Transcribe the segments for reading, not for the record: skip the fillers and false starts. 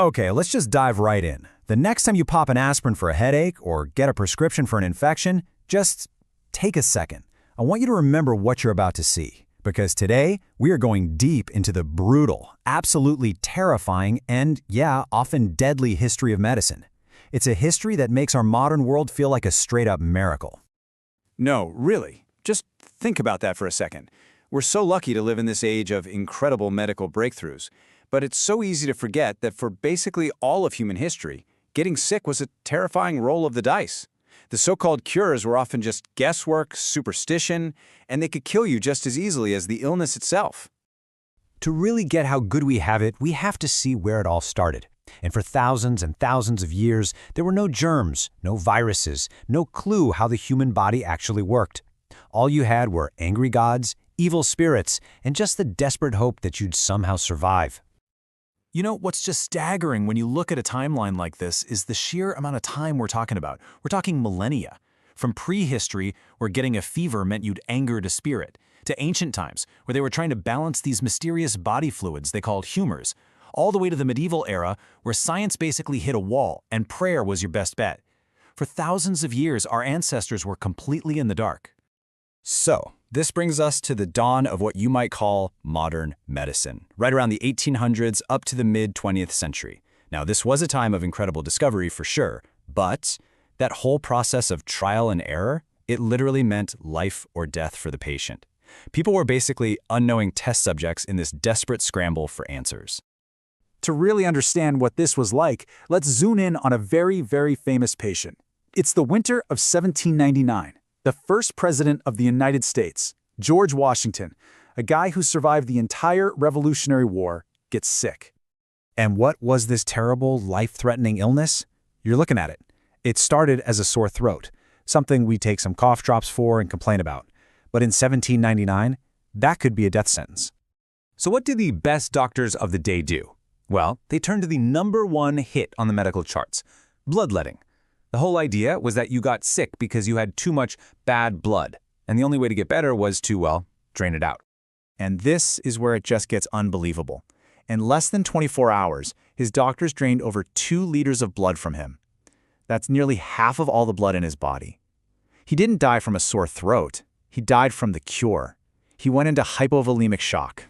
Okay, let's just dive right in. The next time you pop an aspirin for a headache or get a prescription for an infection, just take a second. I want you to remember what you're about to see, because today we are going deep into the brutal, absolutely terrifying, and yeah, often deadly history of medicine. It's a history that makes our modern world feel like a straight-up miracle. No, really. Just think about that for a second. We're so lucky to live in this age of incredible medical breakthroughs, but it's so easy to forget that for basically all of human history, getting sick was a terrifying roll of the dice. The so-called cures were often just guesswork, superstition, and they could kill you just as easily as the illness itself. To really get how good we have it, we have to see where it all started. And for thousands and thousands of years, there were no germs, no viruses, no clue how the human body actually worked. All you had were angry gods, evil spirits, and just the desperate hope that you'd somehow survive. You know, what's just staggering when you look at a timeline like this is the sheer amount of time we're talking about. We're talking millennia. From prehistory, where getting a fever meant you'd angered a spirit, to ancient times, where they were trying to balance these mysterious body fluids they called humors, all the way to the medieval era, where science basically hit a wall and prayer was your best bet. For thousands of years, our ancestors were completely in the dark. So, this brings us to the dawn of what you might call modern medicine, right around the 1800s up to the mid-20th century. Now, this was a time of incredible discovery for sure, but that whole process of trial and error, it literally meant life or death for the patient. People were basically unknowing test subjects in this desperate scramble for answers. To really understand what this was like, let's zoom in on a very, very famous patient. It's the winter of 1799. The first president of the United States, George Washington, a guy who survived the entire Revolutionary War, gets sick. And what was this terrible, life-threatening illness? You're looking at it. It started as a sore throat, something we take some cough drops for and complain about. But in 1799, that could be a death sentence. So what did the best doctors of the day do? Well, they turned to the #1 hit on the medical charts, bloodletting. The whole idea was that you got sick because you had too much bad blood, and the only way to get better was to, well, drain it out. And this is where it just gets unbelievable. In less than 24 hours, his doctors drained over 2 liters of blood from him. That's nearly half of all the blood in his body. He didn't die from a sore throat. He died from the cure. He went into hypovolemic shock.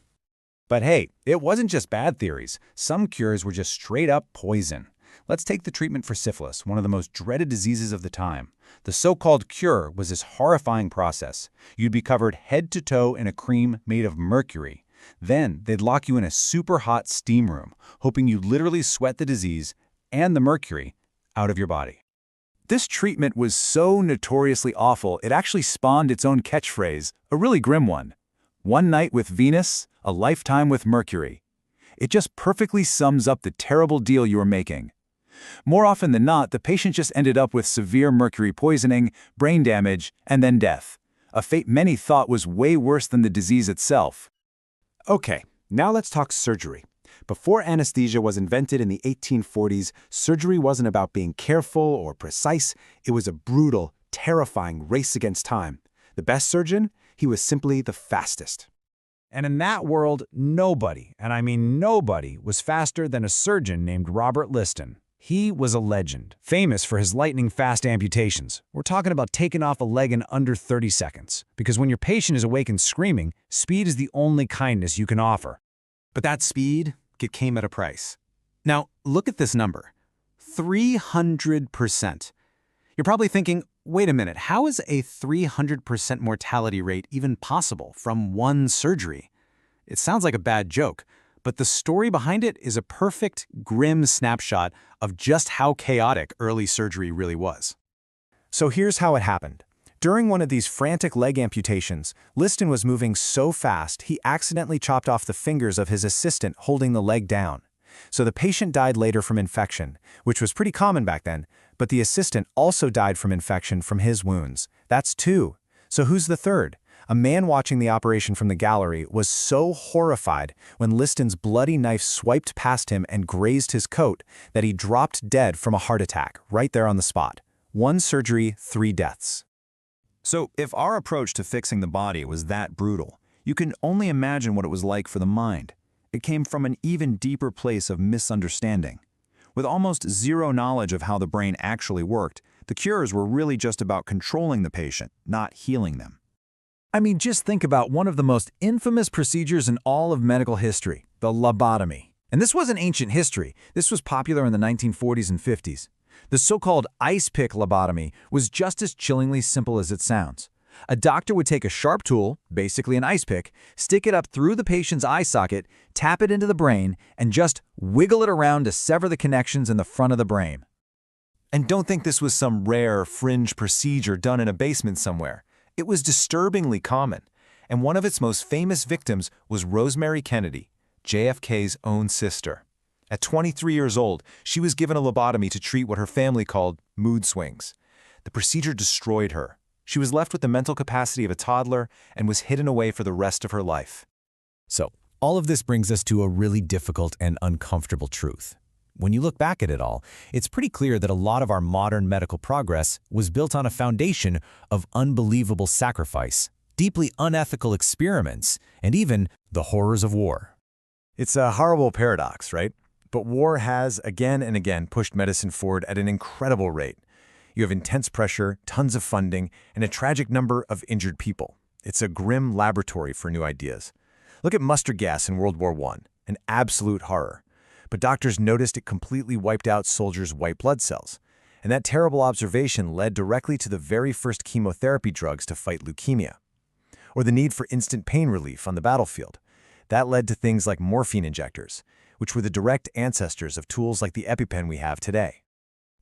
But hey, it wasn't just bad theories. Some cures were just straight-up poison. Let's take the treatment for syphilis, one of the most dreaded diseases of the time. The so-called cure was this horrifying process. You'd be covered head to toe in a cream made of mercury. Then they'd lock you in a super hot steam room, hoping you'd literally sweat the disease and the mercury out of your body. This treatment was so notoriously awful, it actually spawned its own catchphrase, a really grim one. One night with Venus, a lifetime with Mercury. It just perfectly sums up the terrible deal you were making. More often than not, the patient just ended up with severe mercury poisoning, brain damage, and then death. A fate many thought was way worse than the disease itself. Okay, now let's talk surgery. Before anesthesia was invented in the 1840s, surgery wasn't about being careful or precise. It was a brutal, terrifying race against time. The best surgeon? He was simply the fastest. And in that world, nobody, and I mean nobody, was faster than a surgeon named Robert Liston. He was a legend, famous for his lightning-fast amputations. We're talking about taking off a leg in under 30 seconds. Because when your patient is awake and screaming, speed is the only kindness you can offer. But that speed, it came at a price. Now, look at this number. 300%. You're probably thinking, wait a minute, how is a 300% mortality rate even possible from one surgery? It sounds like a bad joke, but the story behind it is a perfect, grim snapshot of just how chaotic early surgery really was. So here's how it happened. During one of these frantic leg amputations, Liston was moving so fast he accidentally chopped off the fingers of his assistant holding the leg down. So the patient died later from infection, which was pretty common back then, but the assistant also died from infection from his wounds. That's 2. So who's the third? A man watching the operation from the gallery was so horrified when Liston's bloody knife swiped past him and grazed his coat that he dropped dead from a heart attack right there on the spot. 1 surgery, 3 deaths. So if our approach to fixing the body was that brutal, you can only imagine what it was like for the mind. It came from an even deeper place of misunderstanding. With almost zero knowledge of how the brain actually worked, the cures were really just about controlling the patient, not healing them. I mean, just think about one of the most infamous procedures in all of medical history, the lobotomy. And this wasn't ancient history. This was popular in the 1940s and 50s. The so-called ice pick lobotomy was just as chillingly simple as it sounds. A doctor would take a sharp tool, basically an ice pick, stick it up through the patient's eye socket, tap it into the brain, and just wiggle it around to sever the connections in the front of the brain. And don't think this was some rare, fringe procedure done in a basement somewhere. It was disturbingly common, and one of its most famous victims was Rosemary Kennedy, JFK's own sister. At 23 years old, she was given a lobotomy to treat what her family called mood swings. The procedure destroyed her. She was left with the mental capacity of a toddler and was hidden away for the rest of her life. So, all of this brings us to a really difficult and uncomfortable truth. When you look back at it all, it's pretty clear that a lot of our modern medical progress was built on a foundation of unbelievable sacrifice, deeply unethical experiments, and even the horrors of war. It's a horrible paradox, right? But war has again and again pushed medicine forward at an incredible rate. You have intense pressure, tons of funding, and a tragic number of injured people. It's a grim laboratory for new ideas. Look at mustard gas in World War I, an absolute horror. But doctors noticed it completely wiped out soldiers' white blood cells. And that terrible observation led directly to the very first chemotherapy drugs to fight leukemia. Or the need for instant pain relief on the battlefield. That led to things like morphine injectors, which were the direct ancestors of tools like the EpiPen we have today.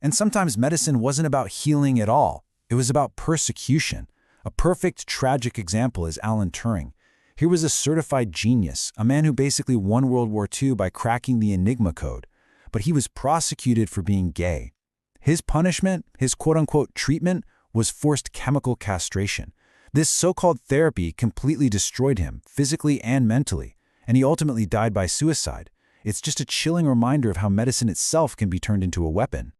And sometimes medicine wasn't about healing at all. It was about persecution. A perfect, tragic example is Alan Turing. He was a certified genius, a man who basically won World War II by cracking the Enigma code. But he was prosecuted for being gay. His punishment, his quote-unquote treatment, was forced chemical castration. This so-called therapy completely destroyed him, physically and mentally, and he ultimately died by suicide. It's just a chilling reminder of how medicine itself can be turned into a weapon.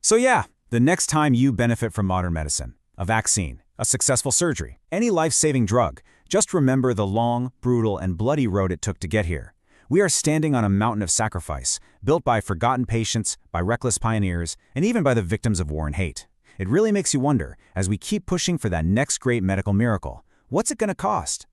So yeah, the next time you benefit from modern medicine, a vaccine, a successful surgery, any life-saving drug, just remember the long, brutal, and bloody road it took to get here. We are standing on a mountain of sacrifice, built by forgotten patients, by reckless pioneers, and even by the victims of war and hate. It really makes you wonder, as we keep pushing for that next great medical miracle, what's it going to cost?